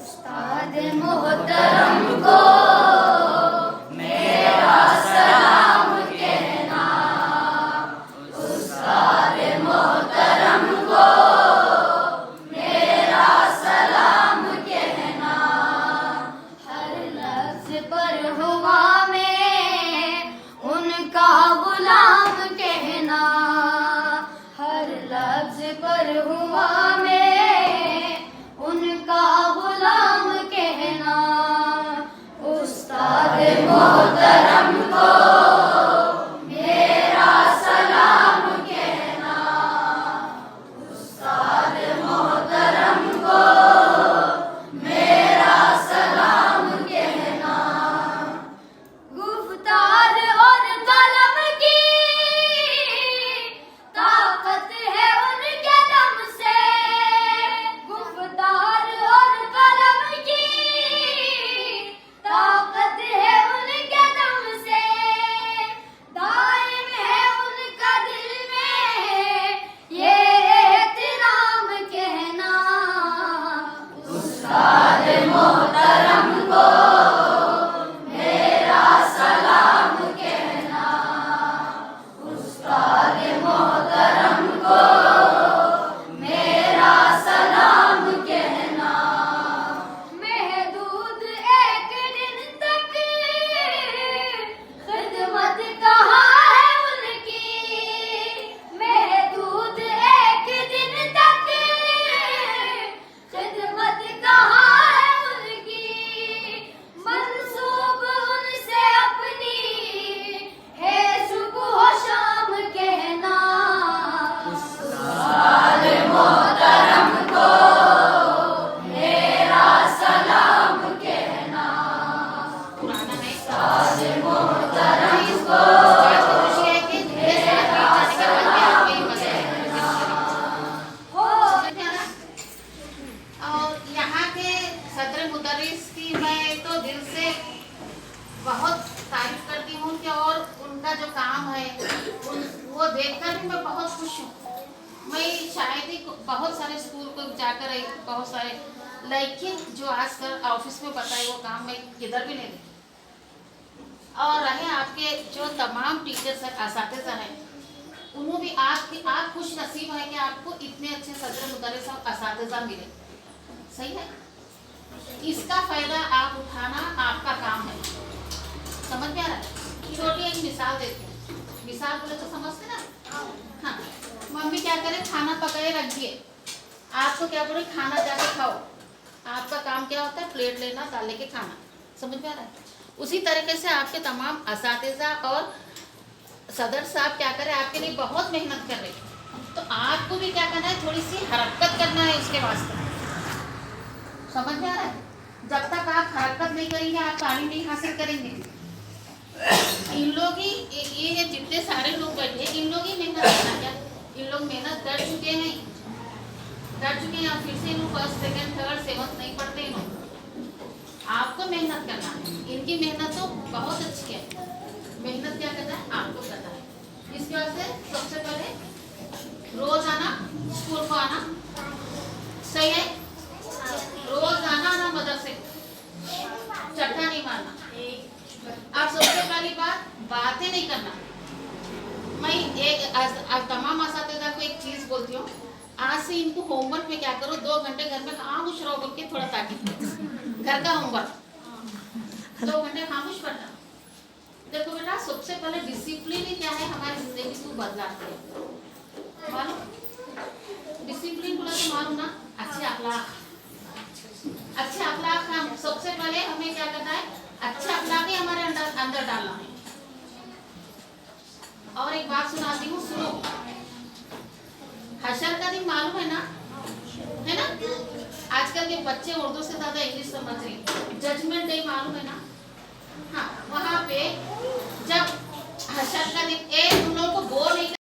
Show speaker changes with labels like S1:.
S1: उस्ताद मोहतरम को मेरा सलाम कहना, उस्ताद मोहतरम को मेरा सलाम कहना। हर लफ्ज पर हुआ में उनका गुलाम कहना, हर लफ्ज पर हुआ में उनका गुलाम कहना। उस्ताद मोहतरम को मेरा सलाम कहना, उस्ताद मोहतरम को मेरा सलाम कहना। गुफ्तार और कलम की ताकत है उनके दम से, गुफ्तार और कलम की ताकत है उनके दम से। दाइम है उनका दिल में ये एहतराम कहना, उस्ताद मोहतरम को मेरा सलाम कहना, उस्ताद मोहतरम को मेरा सलाम कहना। महदूद एक दिन तक खिदमत कहाँ है उनकी, महदूद एक दिन तक खिदमत कहाँ है उनकी। मंसूब उनसे अपनी है सुबह शाम कहना, उस्ताद मोहतरम को मेरा सलाम कहना, उस्ताद मोहतरम को मेरा सलाम कहना।
S2: और यहाँ के सदर मुदर्रिस की मैं तो दिल से बहुत तारीफ करती हूँ कि और उनका जो काम है वो देखकर भी मैं बहुत खुश हूँ। मैं शायद ही बहुत सारे स्कूल को जाकर आई, बहुत सारे, लेकिन जो आजकल ऑफिस में बताए वो काम मैं किधर भी नहीं देखी। और रहे आपके जो तमाम टीचर्स हैं, असातिज़ा हैं, उन्होंने भी आप खुश नसीब है कि आपको इतने अच्छे सदर मुदर्रिस और असातिज़ा मिले। सही है, इसका फायदा आप उठाना आपका काम है। समझ में आ रहा है? छोटी एक मिसाल देती हूँ, मिसाल बोले तो समझते ना। हाँ, मम्मी क्या करे, खाना पकाए रख दिए, आपको क्या बोले खाना जाके खाओ। आपका काम क्या होता है, प्लेट लेना, डाल के खाना। समझ में आ रहा है? उसी तरीके से आपके तमाम असातिज़ा और सदर साहब क्या करें, आपके लिए बहुत मेहनत कर रहे हैं, तो आपको भी क्या करना है, थोड़ी सी हरकत करना है उसके वास्ते। समझ में आ रहा है? जब तक आप हरकत नहीं करेंगे आप तालीम नहीं हासिल करेंगे। इन लोग ही ये जितने सारे लोग बैठे इन लोग ही मेहनत करना, क्या इन लोग मेहनत कर चुके हैं, और फिर से in first second third seventh नहीं पढ़ते। इन लोग आपको मेहनत करना है, इनकी मेहनत तो बहुत अच्छी है। मेहनत क्या करना है, आपको करना है। इसके वास्ते सबसे पहले रोज आना, स्कूल को आना। सही है, रोज आना मदरसे, चट्टा नहीं मारना। आप सबसे पहली बातें नहीं करना। मैं एक तमाम असातिज़ा को एक चीज बोलती हूँ, आज से इनको होमवर्क में क्या करो, 2 घंटे घर में खामोश रहो बोल के थोड़ा ताकीद करो। घर का होमवर्क 2 घंटे खामोश पढ़ना। देखो बेटा, सबसे पहले डिसिप्लिन ही क्या है, हमारी जिंदगी को बदलाती है। मालूम डिसिप्लिन बोला तो मालूम ना, अच्छे अखलाक। अच्छे अखलाक हम सबसे पहले हमें क्या करना है, अच्छे अखलाक ही हमारे अंदर डालना है। और एक बात सुनाती हूँ, सुनो। हशर का दिन मालूम है ना, है ना? आजकल के बच्चे उर्दू से ज्यादा इंग्लिश समझ रहे हैं। जजमेंट डे मालूम है ना? हाँ, वहाँ पे जब हशर का दिन, तुम लोगों को बोर नहीं